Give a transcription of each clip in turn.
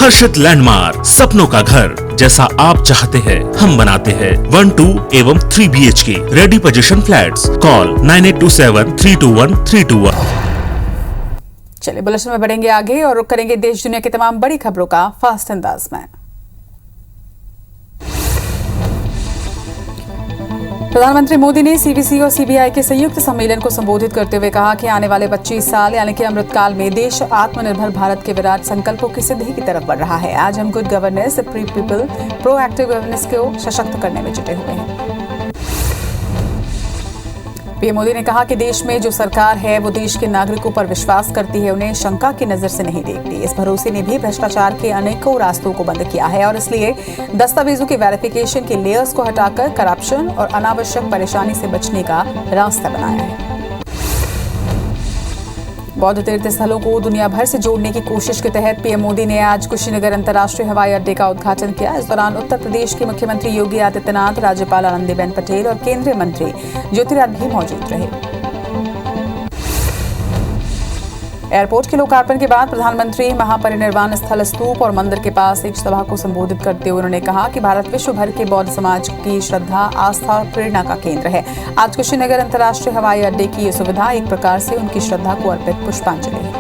हर्षित landmark, सपनों का घर जैसा आप चाहते हैं हम बनाते हैं। 1, 2 एवं 3 BHK ready position flats. Call 9827321321। चलिए बुलेटिन में बढ़ेंगे आगे और रुक करेंगे देश दुनिया की तमाम बड़ी खबरों का फास्ट अंदाज में। प्रधानमंत्री मोदी ने सीबीसी और सीबीआई के संयुक्त सम्मेलन को संबोधित करते हुए कहा कि आने वाले 25 साल यानी कि अमृतकाल में देश आत्मनिर्भर भारत के विराट संकल्पों की सिद्धि की तरफ बढ़ रहा है। आज हम good governance, pre people, proactive governance को सशक्त करने में जुटे हुए हैं। पीएम मोदी ने कहा कि देश में जो सरकार है वो देश के नागरिकों पर विश्वास करती है, उन्हें शंका की नजर से नहीं देखती। इस भरोसे ने भी भ्रष्टाचार के अनेकों रास्तों को बंद किया है और इसलिए दस्तावेजों की वेरिफिकेशन के लेयर्स को हटाकर करप्शन और अनावश्यक परेशानी से बचने का रास्ता बनाया है। बौद्ध तीर्थ स्थलों को दुनिया भर से जोड़ने की कोशिश के तहत पीएम मोदी ने आज कुशीनगर अंतर्राष्ट्रीय हवाई अड्डे का उद्घाटन किया। इस दौरान उत्तर प्रदेश के मुख्यमंत्री योगी आदित्यनाथ, राज्यपाल आनंदीबेन पटेल और केंद्रीय मंत्री ज्योतिरादित्य भी मौजूद रहे। एयरपोर्ट के लोकार्पण के बाद प्रधानमंत्री महापरिनिर्वाण स्थल स्तूप और मंदिर के पास एक सभा को संबोधित करते हुए उन्होंने कहा कि भारत विश्व भर के बौद्ध समाज की श्रद्धा, आस्था और प्रेरणा का केंद्र है। आज कुशीनगर अंतर्राष्ट्रीय हवाई अड्डे की ये सुविधा एक प्रकार से उनकी श्रद्धा को अर्पित पुष्पांजलि है।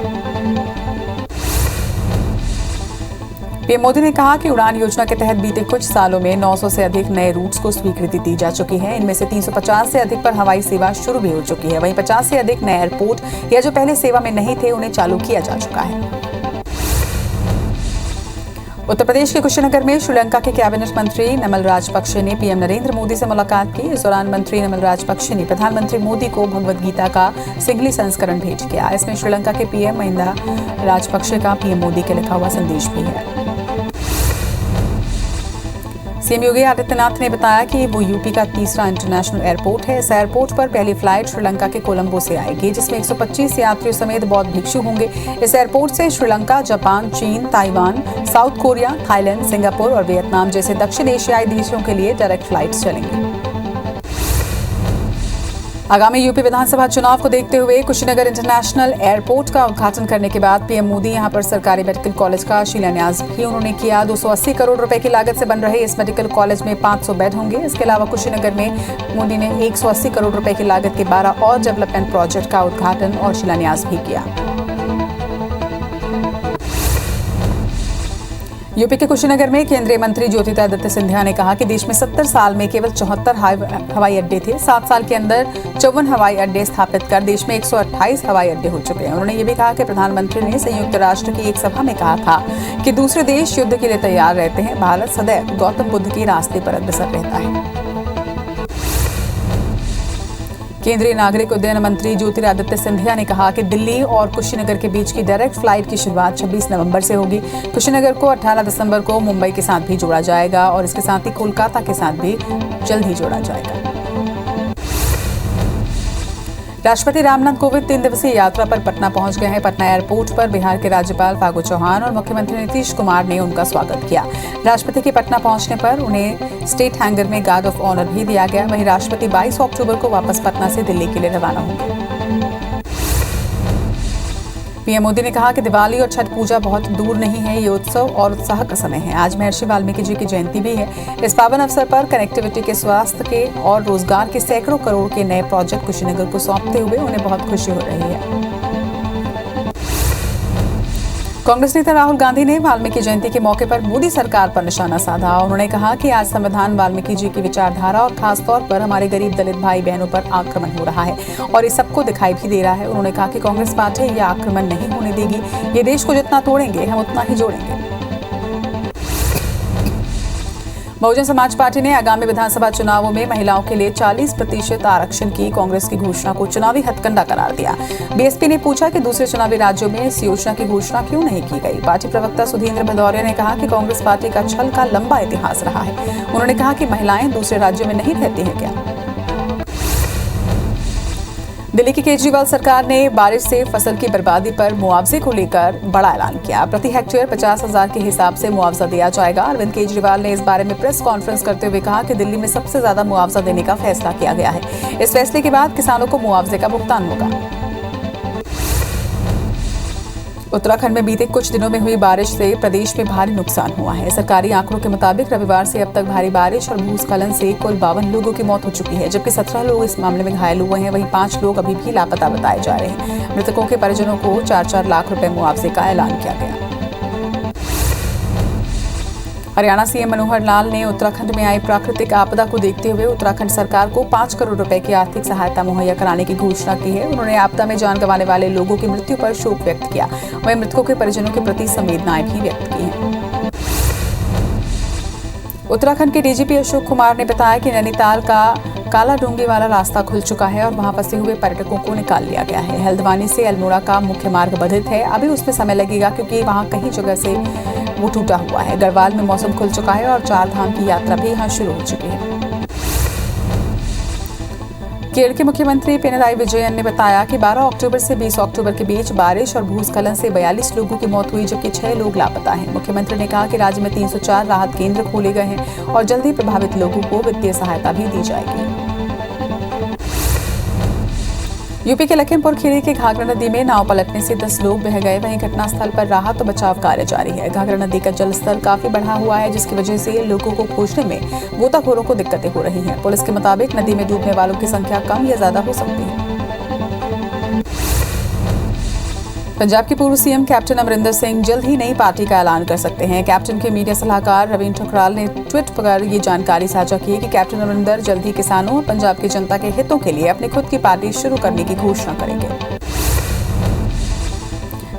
पीएम मोदी ने कहा कि उड़ान योजना के तहत बीते कुछ सालों में 900 से अधिक नए रूट्स को स्वीकृति दी जा चुकी है। इनमें से 350 से अधिक पर हवाई सेवा शुरू भी हो चुकी है। वहीं 50 से अधिक नए एयरपोर्ट या जो पहले सेवा में नहीं थे उन्हें चालू किया जा चुका है। उत्तर प्रदेश के कुशीनगर में श्रीलंका के कैबिनेट मंत्री नमल राजपक्षे ने पीएम नरेंद्र मोदी से मुलाकात की। इस दौरान मंत्री नमल राजपक्षे ने प्रधानमंत्री मोदी को भगवद गीता का सिंगली संस्करण भेंट किया। इसमें श्रीलंका के पीएम महिंदा राजपक्षे का पीएम मोदी के लिखा हुआ संदेश भी है। सीएम योगी आदित्यनाथ ने बताया कि वो यूपी का तीसरा इंटरनेशनल एयरपोर्ट है। इस एयरपोर्ट पर पहली फ्लाइट श्रीलंका के कोलंबो से आएगी, जिसमें 125 यात्रियों समेत बौद्ध भिक्षु होंगे। इस एयरपोर्ट से श्रीलंका, जापान, चीन, Taiwan, south Korea, Thailand, Singapore और वियतनाम जैसे दक्षिण एशियाई देशों के लिए डायरेक्ट फ्लाइट्स चलेंगी। आगामी यूपी विधानसभा चुनाव को देखते हुए कुशीनगर इंटरनेशनल एयरपोर्ट का उद्घाटन करने के बाद पीएम मोदी यहां पर सरकारी मेडिकल कॉलेज का शिलान्यास भी उन्होंने किया। 280 करोड़ रुपए की लागत से बन रहे इस मेडिकल कॉलेज में 500 बेड होंगे। इसके अलावा कुशीनगर में मोदी ने 180 करोड़ रुपए की लागत के 12 और डेवलपमेंट प्रोजेक्ट का उद्घाटन और शिलान्यास भी किया। यूपी के कुशीनगर में केंद्रीय मंत्री ज्योतिरादित्य सिंधिया ने कहा कि देश में 70 साल में केवल 74 हवाई अड्डे थे। 7 साल के अंदर 54 हवाई अड्डे स्थापित कर देश में 128 हवाई अड्डे हो चुके हैं। उन्होंने ये भी कहा कि प्रधानमंत्री ने संयुक्त राष्ट्र की एक सभा में कहा था कि दूसरे देश युद्ध के लिए तैयार रहते हैं, भारत सदैव गौतम बुद्ध के रास्ते पर अग्रसर रहता है। केंद्रीय नागरिक उड्डयन मंत्री ज्योतिरादित्य सिंधिया ने कहा कि दिल्ली और कुशीनगर के बीच की डायरेक्ट फ्लाइट की शुरुआत 26 नवंबर से होगी। कुशीनगर को 18 दिसंबर को मुंबई के साथ भी जोड़ा जाएगा और इसके साथ ही कोलकाता के साथ भी जल्द ही जोड़ा जाएगा। राष्ट्रपति रामनाथ कोविंद 3 दिवसीय यात्रा पर पटना पहुंच गए हैं। पटना एयरपोर्ट पर बिहार के राज्यपाल फागू चौहान और मुख्यमंत्री नीतीश कुमार ने उनका स्वागत किया। राष्ट्रपति के पटना पहुंचने पर उन्हें स्टेट हैंगर में गार्ड ऑफ ऑनर भी दिया गया। वहीं राष्ट्रपति 22 अक्टूबर को वापस पटना से दिल्ली के लिए रवाना होंगे। पीएम मोदी ने कहा कि दिवाली और छठ पूजा बहुत दूर नहीं है, ये उत्सव और उत्साह का समय है। आज महर्षि वाल्मीकि जी की जयंती भी है। इस पावन अवसर पर कनेक्टिविटी के, स्वास्थ्य के और रोजगार के सैकड़ों करोड़ के नए प्रोजेक्ट कुशीनगर को सौंपते हुए उन्हें बहुत खुशी हो रही है। कांग्रेस नेता राहुल गांधी ने वाल्मीकि जयंती के मौके पर मोदी सरकार पर निशाना साधा। उन्होंने कहा कि आज संविधान वाल्मीकि जी की विचारधारा और खासतौर पर हमारे गरीब दलित भाई बहनों पर आक्रमण हो रहा है और ये सबको दिखाई भी दे रहा है। उन्होंने कहा कि कांग्रेस पार्टी यह आक्रमण नहीं होने देगी। ये देश को जितना तोड़ेंगे हम उतना ही जोड़ेंगे। बहुजन समाज पार्टी ने आगामी विधानसभा चुनावों में महिलाओं के लिए 40% आरक्षण की कांग्रेस की घोषणा को चुनावी हथकंडा करार दिया। बीएसपी ने पूछा कि दूसरे चुनावी राज्यों में इस योजना की घोषणा क्यों नहीं की गई। पार्टी प्रवक्ता सुधींद्र भदौरिया ने कहा कि कांग्रेस पार्टी का छल का लंबा इतिहास रहा है। उन्होंने कहा कि महिलाएं दूसरे राज्यों में नहीं रहती हैं क्या। दिल्ली की केजरीवाल सरकार ने बारिश से फसल की बर्बादी पर मुआवजे को लेकर बड़ा ऐलान किया। प्रति हेक्टेयर 50,000 के हिसाब से मुआवजा दिया जाएगा। अरविंद केजरीवाल ने इस बारे में प्रेस कॉन्फ्रेंस करते हुए कहा कि दिल्ली में सबसे ज्यादा मुआवजा देने का फैसला किया गया है। इस फैसले के बाद किसानों को मुआवजे का भुगतान होगा। उत्तराखंड में बीते कुछ दिनों में हुई बारिश से प्रदेश में भारी नुकसान हुआ है। सरकारी आंकड़ों के मुताबिक रविवार से अब तक भारी बारिश और भूस्खलन से कुल 52 लोगों की मौत हो चुकी है, जबकि 17 लोग इस मामले में घायल हुए हैं। वहीं 5 लोग अभी भी लापता बताए जा रहे हैं। मृतकों के परिजनों को 4-4 लाख रुपए मुआवजे का ऐलान किया गया। हरियाणा सीएम मनोहर लाल ने उत्तराखंड में आई प्राकृतिक आपदा को देखते हुए उत्तराखंड सरकार को 5 करोड़ रुपए की आर्थिक सहायता मुहैया कराने की घोषणा की है। उन्होंने आपदा में जान गंवाने वाले लोगों की मृत्यु पर शोक व्यक्त किया। वहीं मृतकों के परिजनों के प्रति संवेदनाएं भी व्यक्त की हैं। उत्तराखंड के डीजीपी अशोक कुमार ने बताया कि नैनीताल का काला डूंगी वाला रास्ता खुल चुका है और वहां फंसे हुए पर्यटकों को निकाल लिया गया है। हल्द्वानी से अल्मोड़ा का मुख्य मार्ग बाधित है। अभी उसमें समय लगेगा क्योंकि वहां कई जगह से वो टूटा हुआ है। गढ़वाल में मौसम खुल चुका है और 4 धाम की यात्रा भी यहां शुरू हो चुकी है। केरल के मुख्यमंत्री पिनराई विजयन ने बताया कि 12 अक्टूबर से 20 अक्टूबर के बीच बारिश और भूस्खलन से 42 लोगों की मौत हुई, जबकि 6 लोग लापता हैं। मुख्यमंत्री ने कहा कि राज्य में 304 राहत केंद्र खोले गए हैं और जल्द ही प्रभावित लोगों को वित्तीय सहायता भी दी जाएगी। यूपी के लखीमपुर खीरी के घाघरा नदी में नाव पलटने से 10 लोग बह गए। वहीं घटनास्थल पर राहत और बचाव कार्य जारी है। घाघरा नदी का जलस्तर काफी बढ़ा हुआ है, जिसकी वजह से लोगों को खोजने में गोताखोरों को दिक्कतें हो रही हैं। पुलिस के मुताबिक नदी में डूबने वालों की संख्या कम या ज्यादा हो सकती है। पंजाब के पूर्व सीएम कैप्टन अमरिंदर सिंह जल्द ही नई पार्टी का ऐलान कर सकते हैं। कैप्टन के मीडिया सलाहकार रविंद्र ठकराल ने ट्वीट पर ये जानकारी साझा की कि कैप्टन अमरिंदर जल्द ही किसानों और पंजाब की जनता के हितों के लिए अपनी खुद की पार्टी शुरू करने की घोषणा करेंगे।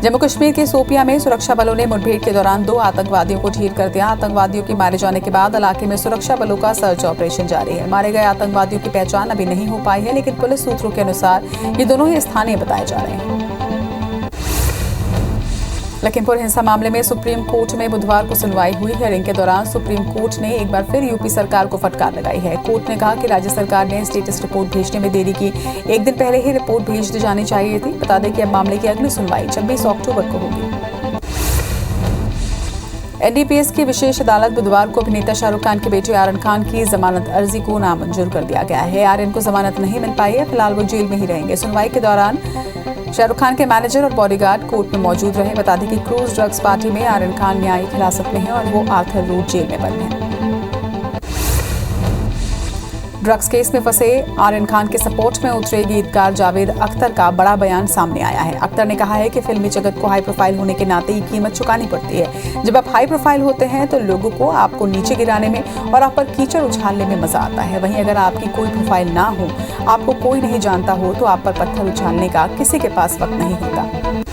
जम्मू कश्मीर के सोपिया में सुरक्षा बलों ने मुठभेड़ के दौरान 2 आतंकवादियों को ढेर कर दिया। आतंकवादियों के मारे जाने के बाद इलाके में सुरक्षा बलों का सर्च ऑपरेशन जारी है। मारे गए आतंकवादियों की पहचान अभी नहीं हो पाई है, लेकिन पुलिस सूत्रों के अनुसार ये दोनों ही स्थानीय बताए जा रहे हैं। लखीमपुर हिंसा मामले में सुप्रीम कोर्ट में बुधवार को सुनवाई हुई। हियरिंग के दौरान सुप्रीम कोर्ट ने एक बार फिर यूपी सरकार को फटकार लगाई है। कोर्ट ने कहा कि राज्य सरकार ने स्टेटस रिपोर्ट भेजने में देरी की। एक दिन पहले ही रिपोर्ट भेज दी जानी चाहिए थी। बता दें कि अब मामले की अगली सुनवाई 26 अक्टूबर को होगी। एनडीपीएस की विशेष अदालत बुधवार को अभिनेता शाहरुख खान के बेटे आर्यन खान की जमानत अर्जी को नामंजूर कर दिया गया है। आर्यन को जमानत नहीं मिल पाई है। फिलहाल वो जेल में ही रहेंगे। सुनवाई के दौरान शाहरुख खान के मैनेजर और बॉडीगार्ड कोर्ट में मौजूद रहे। बता दें कि क्रूज ड्रग्स पार्टी में आर्यन खान न्यायिक हिरासत में है और वो आर्थर रोड जेल में बंद है। ड्रग्स केस में फंसे आर्यन खान के सपोर्ट में उतरे गीतकार जावेद अख्तर का बड़ा बयान सामने आया है। अख्तर ने कहा है कि फिल्मी जगत को हाई प्रोफाइल होने के नाते ये कीमत चुकानी पड़ती है। जब आप हाई प्रोफाइल होते हैं तो लोगों को आपको नीचे गिराने में और आप पर कीचड़ उछालने में मजा आता है। वहीं अगर आपकी कोई प्रोफाइल ना हो, आपको कोई नहीं जानता हो, तो आप पर पत्थर उछालने का किसी के पास वक्त नहीं होता।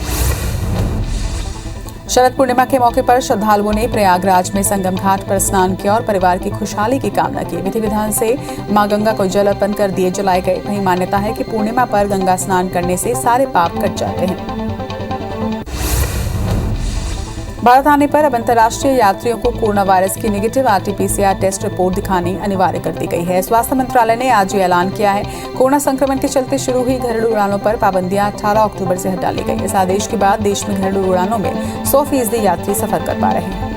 शरद पूर्णिमा के मौके पर श्रद्धालुओं ने प्रयागराज में संगम घाट पर स्नान किया और परिवार की खुशहाली की कामना की। विधि विधान से मां गंगा को जल अर्पण कर दिए जलाए गए। वहीं मान्यता है कि पूर्णिमा पर गंगा स्नान करने से सारे पाप कट जाते हैं। भारत आने पर अब अंतर्राष्ट्रीय यात्रियों को कोरोना वायरस की नेगेटिव आरटी-पीसीआर टेस्ट रिपोर्ट दिखानी अनिवार्य कर दी गई है। स्वास्थ्य मंत्रालय ने आज ये ऐलान किया है। कोरोना संक्रमण के चलते शुरू हुई घरेलू उड़ानों पर पाबंदियां 18 अक्टूबर से हटा ली गई। इस आदेश के बाद देश में घरेलू उड़ानों में 100% यात्री सफर कर पा रहे हैं।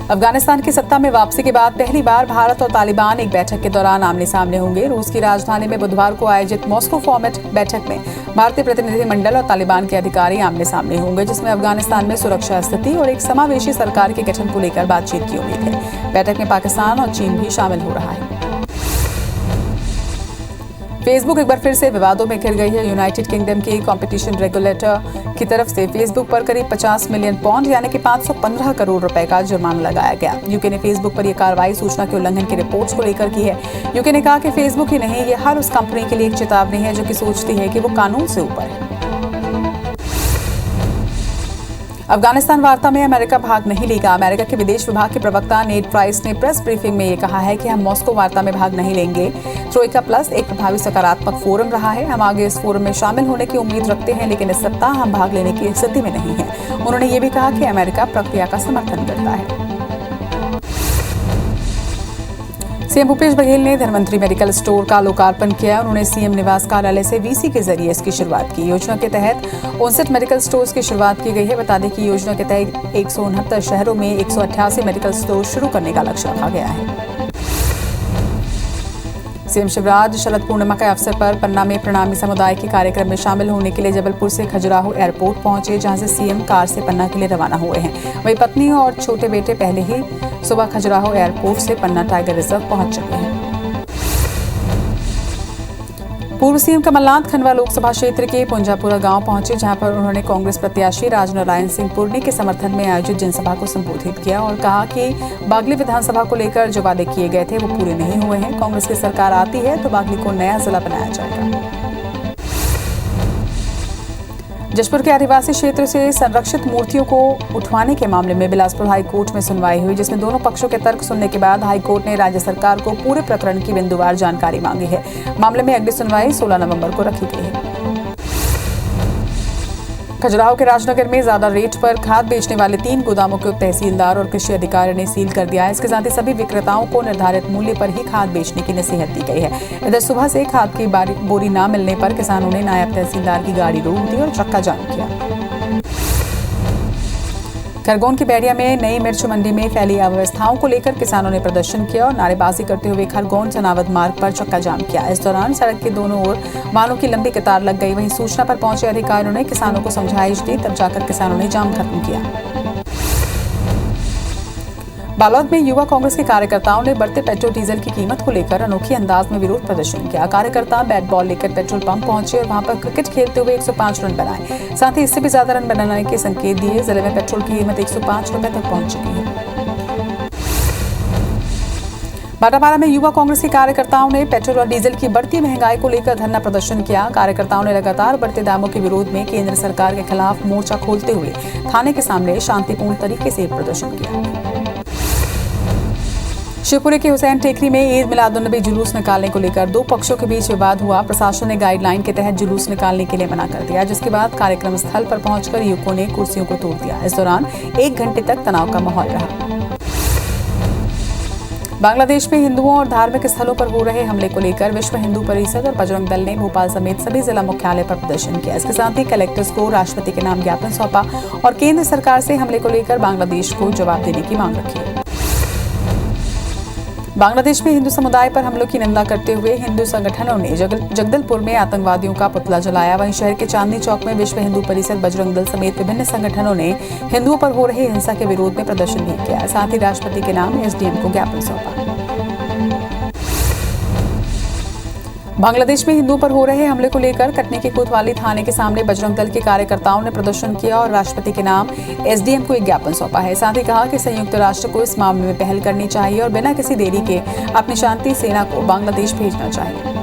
अफगानिस्तान की सत्ता में वापसी के बाद पहली बार भारत और तालिबान एक बैठक के दौरान आमने सामने होंगे। रूस की राजधानी में बुधवार को आयोजित मॉस्को फॉर्मेट बैठक में भारतीय प्रतिनिधिमंडल और तालिबान के अधिकारी आमने सामने होंगे, जिसमें अफगानिस्तान में सुरक्षा स्थिति और एक समावेशी सरकार के गठन को लेकर बातचीत की उम्मीद है। बैठक में पाकिस्तान और चीन भी शामिल हो रहा है। फेसबुक एक बार फिर से विवादों में घिर गई है। यूनाइटेड किंगडम के कंपटीशन रेगुलेटर की तरफ से फेसबुक पर करीब 50 मिलियन पाउंड यानी कि 515 करोड़ रुपए का जुर्माना लगाया गया। यूके ने फेसबुक पर यह कार्रवाई सूचना के उल्लंघन की रिपोर्ट्स को लेकर की है। यूके ने कहा कि फेसबुक ही नहीं, ये हर उस कंपनी के लिए एक चेतावनी है जो कि सोचती है कि वो कानून से ऊपर है। अफगानिस्तान वार्ता में अमेरिका भाग नहीं लेगा। अमेरिका के विदेश विभाग के प्रवक्ता नेड प्राइस ने प्रेस ब्रीफिंग में ये कहा है कि हम मॉस्को वार्ता में भाग नहीं लेंगे। ट्रोइका प्लस एक प्रभावी सकारात्मक फोरम रहा है। हम आगे इस फोरम में शामिल होने की उम्मीद रखते हैं, लेकिन इस सप्ताह हम भाग लेने की स्थिति में नहीं है। उन्होंने ये भी कहा कि अमेरिका प्रक्रिया का समर्थन करता है। सीएम भूपेश बघेल ने धनवंतरी मेडिकल स्टोर का लोकार्पण किया। उन्होंने सीएम निवास कार्यालय से वीसी के जरिए इसकी शुरुआत की। योजना के तहत 59 मेडिकल स्टोर्स की शुरुआत की गई है। बता दें कि योजना के तहत 169 शहरों में 188 मेडिकल स्टोर शुरू करने का लक्ष्य रखा गया है। सीएम शिवराज शरद पूर्णिमा के अवसर पर पन्ना में प्रणामी समुदाय के कार्यक्रम में शामिल होने के लिए जबलपुर से खजुराहो एयरपोर्ट पहुंचे, जहां से सीएम कार से पन्ना के लिए रवाना हुए हैं। वहीं पत्नी और छोटे बेटे पहले ही सुबह खजुराहो एयरपोर्ट से पन्ना टाइगर रिजर्व पहुंच चुके हैं। पूर्व सीएम कमलनाथ खंडवा लोकसभा क्षेत्र के पुंजापुरा गांव पहुंचे, जहां पर उन्होंने कांग्रेस प्रत्याशी राजनारायण सिंह पुर्णे के समर्थन में आयोजित जनसभा को संबोधित किया और कहा कि बागली विधानसभा को लेकर जो वादे किए गए थे वो पूरे नहीं हुए हैं। कांग्रेस की सरकार आती है तो बागली को नया जिला बनाया जाएगा। जशपुर के आदिवासी क्षेत्र से संरक्षित मूर्तियों को उठवाने के मामले में बिलासपुर हाईकोर्ट में सुनवाई हुई, जिसमें दोनों पक्षों के तर्क सुनने के बाद हाईकोर्ट ने राज्य सरकार को पूरे प्रकरण की बिंदुवार जानकारी मांगी है। मामले में अगली सुनवाई 16 नवंबर को रखी गई है। खजुराहो के राजनगर में ज्यादा रेट पर खाद बेचने वाले 3 गोदामों को तहसीलदार और कृषि अधिकारी ने सील कर दिया है। इसके साथ ही सभी विक्रेताओं को निर्धारित मूल्य पर ही खाद बेचने की नसीहत दी गई है। इधर सुबह से खाद की बोरी न मिलने पर किसानों ने नायब तहसीलदार की गाड़ी रोक दी और चक्का जाम किया। खरगोन की बैडिया में नई मिर्च मंडी में फैली अव्यवस्थाओं को लेकर किसानों ने प्रदर्शन किया और नारेबाजी करते हुए खरगोन चनावद मार्ग पर चक्का जाम किया। इस दौरान सड़क के दोनों ओर वाहनों की लंबी कतार लग गई। वहीं सूचना पर पहुंचे अधिकारियों ने किसानों को समझाइश दी, तब जाकर किसानों ने जाम खत्म किया। बालोद में युवा कांग्रेस के कार्यकर्ताओं ने बढ़ते पेट्रोल डीजल की कीमत को लेकर अनोखे अंदाज में विरोध प्रदर्शन किया। कार्यकर्ता बैट बॉल लेकर पेट्रोल पंप पहुंचे और वहां पर क्रिकेट खेलते हुए 105 रन बनाए। साथ ही इससे भी ज्यादा रन बनाने के संकेत दिए। जिले में पेट्रोल की कीमत 105 रुपए तक पहुंच चुकी है। भाटापारा में युवा कांग्रेस के कार्यकर्ताओं ने पेट्रोल और डीजल की बढ़ती महंगाई को लेकर धरना प्रदर्शन किया। कार्यकर्ताओं ने लगातार बढ़ते दामों के विरोध में केंद्र सरकार के खिलाफ मोर्चा खोलते हुए थाने के सामने शांतिपूर्ण तरीके से प्रदर्शन किया। शिवपुरी के हुसैन टेकरी में ईद मिलादुन्नबी जुलूस निकालने को लेकर 2 पक्षों के बीच विवाद हुआ। प्रशासन ने गाइडलाइन के तहत जुलूस निकालने के लिए मना कर दिया, जिसके बाद कार्यक्रम स्थल पर पहुंचकर युवकों ने कुर्सियों को तोड़ दिया। इस दौरान 1 घंटे तक तनाव का माहौल रहा। बांग्लादेश में हिंदुओं और धार्मिक स्थलों पर हो रहे हमले को लेकर विश्व हिंदू परिषद और बजरंग दल ने भोपाल समेत सभी जिला मुख्यालय पर प्रदर्शन किया। इसके साथ ही कलेक्टर्स को राष्ट्रपति के नाम ज्ञापन सौंपा और केंद्र सरकार से हमले को लेकर बांग्लादेश को जवाब देने की मांग रखी। बांग्लादेश में हिंदू समुदाय पर हमलों की निंदा करते हुए हिंदू संगठनों ने जगदलपुर में आतंकवादियों का पुतला जलाया। वहीं शहर के चांदनी चौक में विश्व हिंदू परिषद, बजरंग दल समेत विभिन्न संगठनों ने हिंदुओं पर हो रही हिंसा के विरोध में प्रदर्शन भी किया। साथ ही राष्ट्रपति के नाम एसडीएम को ज्ञापन सौंपा। बांग्लादेश में हिंदुओं पर हो रहे हमले को लेकर कटनी के कोतवाली थाने के सामने बजरंग दल के कार्यकर्ताओं ने प्रदर्शन किया और राष्ट्रपति के नाम एसडीएम को एक ज्ञापन सौंपा है। साथ ही कहा कि संयुक्त राष्ट्र को इस मामले में पहल करनी चाहिए और बिना किसी देरी के अपनी शांति सेना को बांग्लादेश भेजना चाहिए।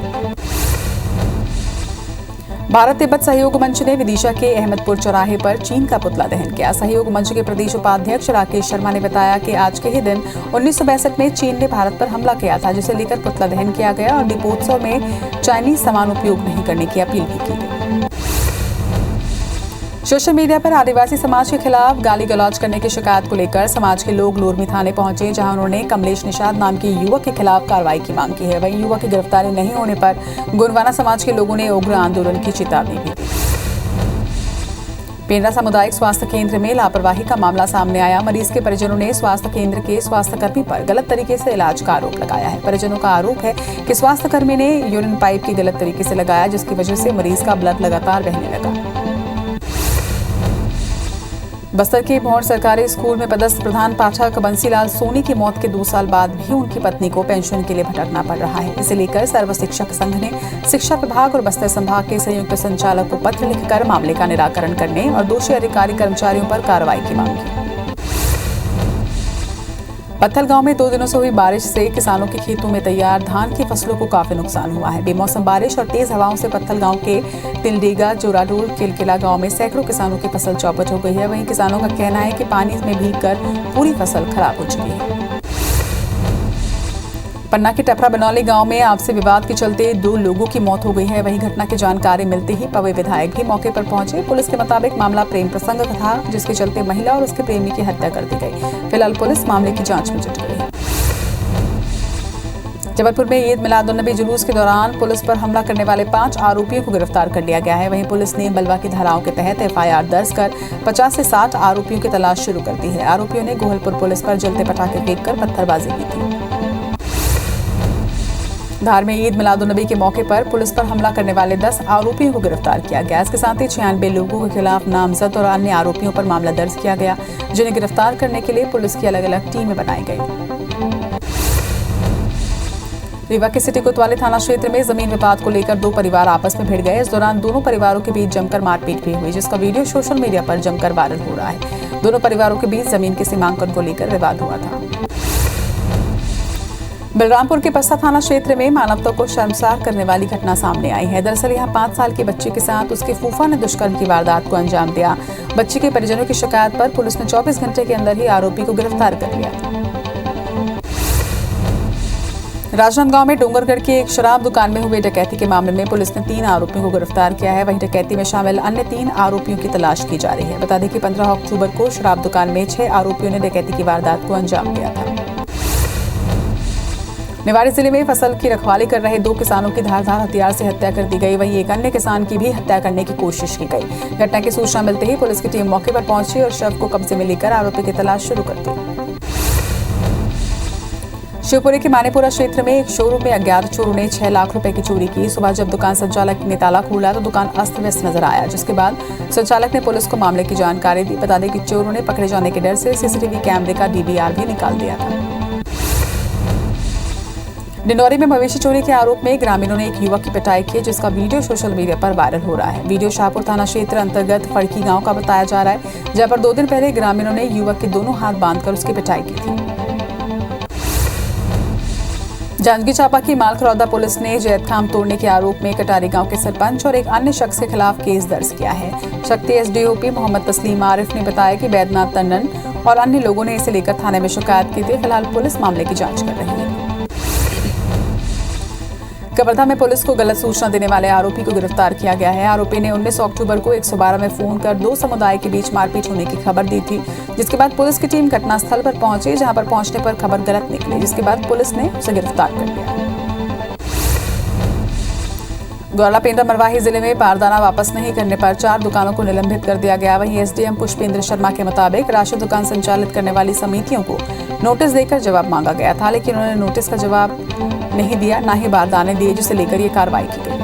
भारत तिब्बत सहयोग मंच ने विदिशा के अहमदपुर चौराहे पर चीन का पुतला दहन किया। सहयोग मंच के प्रदेश उपाध्यक्ष राकेश शर्मा ने बताया कि आज के ही दिन 1962 में चीन ने भारत पर हमला किया था, जिसे लेकर पुतला दहन किया गया और दीपोत्सव में चाइनीज सामान उपयोग नहीं करने की अपील भी की गई। सोशल मीडिया पर आदिवासी समाज के खिलाफ गाली गलौज करने की शिकायत को लेकर समाज के लोग लोरमी थाने पहुंचे, जहां उन्होंने कमलेश निषाद नाम के युवक के खिलाफ कार्रवाई की मांग की है। वहीं युवक की गिरफ्तारी नहीं होने पर गुरवाना समाज के लोगों ने उग्र आंदोलन की चेतावनी भी दी। पेंड्रा सामुदायिक स्वास्थ्य केंद्र में लापरवाही का मामला सामने आया। मरीज के परिजनों ने स्वास्थ्य केंद्र के स्वास्थ्यकर्मी पर गलत तरीके से इलाज का आरोप लगाया है। परिजनों का आरोप है कि स्वास्थ्यकर्मी ने यूरिन पाइप की गलत तरीके से लगाया, जिसकी वजह से मरीज का ब्लड लगातार बहने लगा। बस्तर के भौर सरकारी स्कूल में पदस्थ प्रधान पाठक बंसीलाल सोनी की मौत के 2 साल बाद भी उनकी पत्नी को पेंशन के लिए भटकना पड़ रहा है। इसे लेकर सर्व शिक्षक संघ ने शिक्षा विभाग और बस्तर संभाग के संयुक्त संचालक को पत्र लिखकर मामले का निराकरण करने और दोषी अधिकारी कर्मचारियों पर कार्रवाई की मांग की। पत्थल गांव में 2 दिनों से हुई बारिश से किसानों के खेतों में तैयार धान की फसलों को काफी नुकसान हुआ है। बेमौसम बारिश और तेज हवाओं से पत्थल गांव के तिलडेगा, जोराडोल, किलकिला गांव में सैकड़ों किसानों की फसल चौपट हो गई है। वहीं किसानों का कहना है कि पानी में भीगकर पूरी फसल खराब हो चुकी है। पन्ना के टपरा बनौली गांव में आपसी विवाद के चलते 2 लोगों की मौत हो गई है। वहीं घटना की जानकारी मिलते ही पवे विधायक भी मौके पर पहुंचे। पुलिस के मुताबिक मामला प्रेम प्रसंग का था, जिसके चलते महिला और उसके प्रेमी की हत्या कर दी गई। फिलहाल पुलिस मामले की जांच में जुट गई है। जबलपुर में ईद मिलादुन्नबी जुलूस के दौरान पुलिस पर हमला करने वाले 5 आरोपियों को गिरफ्तार कर लिया गया है। वहीं पुलिस ने बलवा की धाराओं के तहत एफआईआर दर्ज कर 50 से 60 आरोपियों की तलाश शुरू कर दी है। आरोपियों ने गोहलपुर पुलिस पर जलते पटाखे फेंककर पत्थरबाजी की थी। धार में ईद मिलादुन्नबी के मौके पर पुलिस पर हमला करने वाले 10 आरोपियों को गिरफ्तार किया गया। इसके साथ ही 96 लोगों के खिलाफ नामजद और अन्य आरोपियों पर मामला दर्ज किया गया, जिन्हें गिरफ्तार करने के लिए पुलिस की अलग अलग टीमें बनाई गई। रीवा के सिटी कोतवाली थाना क्षेत्र में जमीन विवाद को लेकर दो परिवार आपस में भिड़ गए। इस दौरान दोनों परिवारों के बीच जमकर मारपीट भी हुई, जिसका वीडियो सोशल मीडिया पर जमकर वायरल हो रहा है। दोनों परिवारों के बीच जमीन के सीमांकन को लेकर विवाद हुआ था। बलरामपुर के पस्ता थाना क्षेत्र में मानवता को शर्मसार करने वाली घटना सामने आई है। दरअसल यहां 5 साल के बच्चे के साथ उसके फूफा ने दुष्कर्म की वारदात को अंजाम दिया। बच्चे के परिजनों की शिकायत पर पुलिस ने 24 घंटे के अंदर ही आरोपी को गिरफ्तार कर लिया। राजनांदगांव में डोंगरगढ़ की एक शराब दुकान में हुए डकैती के मामले में पुलिस ने 3 आरोपियों को गिरफ्तार किया है। वहीं डकैती में शामिल अन्य 3 आरोपियों की तलाश की जा रही है। बता दें कि 15 अक्टूबर को शराब दुकान में 6 आरोपियों ने डकैती की वारदात को अंजाम दिया था। निवाड़ी जिले में फसल की रखवाली कर रहे 2 किसानों की धारदार हथियार से हत्या कर दी गई। वहीं एक अन्य किसान की भी हत्या करने की कोशिश की गई। घटना की सूचना मिलते ही पुलिस की टीम मौके पर पहुंची और शव को कब्जे में लेकर आरोपी की तलाश शुरू कर दी। शिवपुरी के मानेपुरा क्षेत्र में एक शोरूम में अज्ञात चोरों ने 6 लाख रुपए की चोरी की। सुबह जब दुकान संचालक ने ताला खोला तो दुकान अस्त व्यस्त नजर आया, जिसके बाद संचालक ने पुलिस को मामले की जानकारी दी। बता दें कि चोरों ने पकड़े जाने के डर से सीसीटीवी कैमरे का डीवीआर भी निकाल दिया था। डिंडौरी में मवेशी चोरी के आरोप में ग्रामीणों ने एक युवक की पिटाई की, जिसका वीडियो सोशल मीडिया पर वायरल हो रहा है। वीडियो शाहपुर थाना क्षेत्र अंतर्गत फड़की गांव का बताया जा रहा है, जहां पर 2 दिन पहले ग्रामीणों ने युवक के दोनों हाथ बांधकर उसकी पिटाई की थी। जांजगीर चांपा की मालखरौदा पुलिस ने जैतखाम तोड़ने के आरोप में कटारी गांव के सरपंच और एक अन्य शख्स के खिलाफ केस दर्ज किया है। शक्ति एसडीओपी मोहम्मद तस्लीम आरिफ ने बताया कि बैद्यनाथ टंडन और अन्य लोगों ने इसे लेकर थाने में शिकायत की थी। फिलहाल पुलिस मामले की जांच कर रही है। कवर्धा में पुलिस को गलत सूचना देने वाले आरोपी को गिरफ्तार किया गया है। आरोपी ने 19 अक्टूबर को 112 में फोन कर 2 समुदाय के बीच मारपीट होने की खबर दी थी, जिसके बाद पुलिस की टीम घटनास्थल पर पहुंची, जहां पर पहुंचने पर खबर गलत निकली, जिसके बाद पुलिस ने उसे गिरफ्तार कर लिया। गौरला पेंड्रा मरवाही जिले में बारदाना वापस नहीं करने पर 4 दुकानों को निलंबित कर दिया गया। वहीं एसडीएम पुष्पेंद्र शर्मा के मुताबिक राशन दुकान संचालित करने वाली समितियों को नोटिस देकर जवाब मांगा गया था, लेकिन उन्होंने नोटिस का जवाब नहीं दिया, ना ही बारदाने दिए, जिसे लेकर ये कार्रवाई की गई।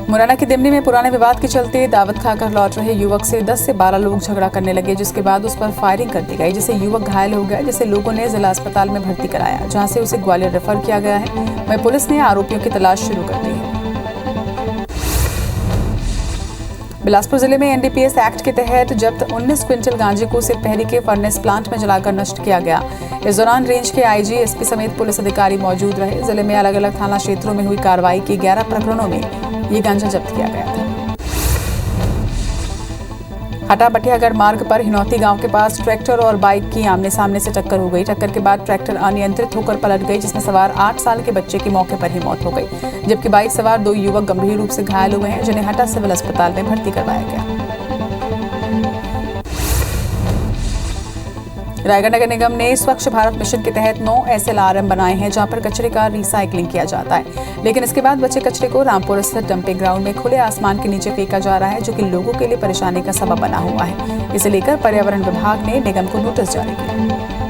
मुरैना की दिमनी में पुराने विवाद के चलते दावत खाकर लौट रहे युवक से 10 से 12 लोग झगड़ा करने लगे, जिसके बाद उस पर फायरिंग कर दी गई, जिससे युवक घायल हो गया, जिसे लोगों ने जिला अस्पताल में भर्ती कराया, जहां से उसे ग्वालियर रेफर किया गया है। वहीं पुलिस ने आरोपियों की तलाश शुरू कर दी है। बिलासपुर जिले में एनडीपीएस एक्ट के तहत जब्त 19 क्विंटल गांजे को सिरपहरी के फर्नेस प्लांट में जलाकर नष्ट किया गया। इस दौरान रेंज के आईजी, एसपी समेत पुलिस अधिकारी मौजूद रहे। जिले में अलग अलग थाना क्षेत्रों में हुई कार्रवाई की 11 प्रकरणों में ये गांजा जब्त किया गया था। हटा बटियागढ़ मार्ग पर हिनौती गांव के पास ट्रैक्टर और बाइक की आमने सामने से टक्कर हो गई। टक्कर के बाद ट्रैक्टर अनियंत्रित होकर पलट गई, जिसमें सवार 8 साल के बच्चे की मौके पर ही मौत हो गई, जबकि बाइक सवार 2 युवक गंभीर रूप से घायल हुए हैं, जिन्हें हटा सिविल अस्पताल में भर्ती करवाया गया। रायगढ़ नगर निगम ने स्वच्छ भारत मिशन के तहत 9 SLRM बनाए हैं, जहां पर कचरे का रिसाइकलिंग किया जाता है, लेकिन इसके बाद बचे कचरे को रामपुर स्थित डंपिंग ग्राउंड में खुले आसमान के नीचे फेंका जा रहा है, जो कि लोगों के लिए परेशानी का सबब बना हुआ है। इसे लेकर पर्यावरण विभाग ने निगम को नोटिस जारी किया।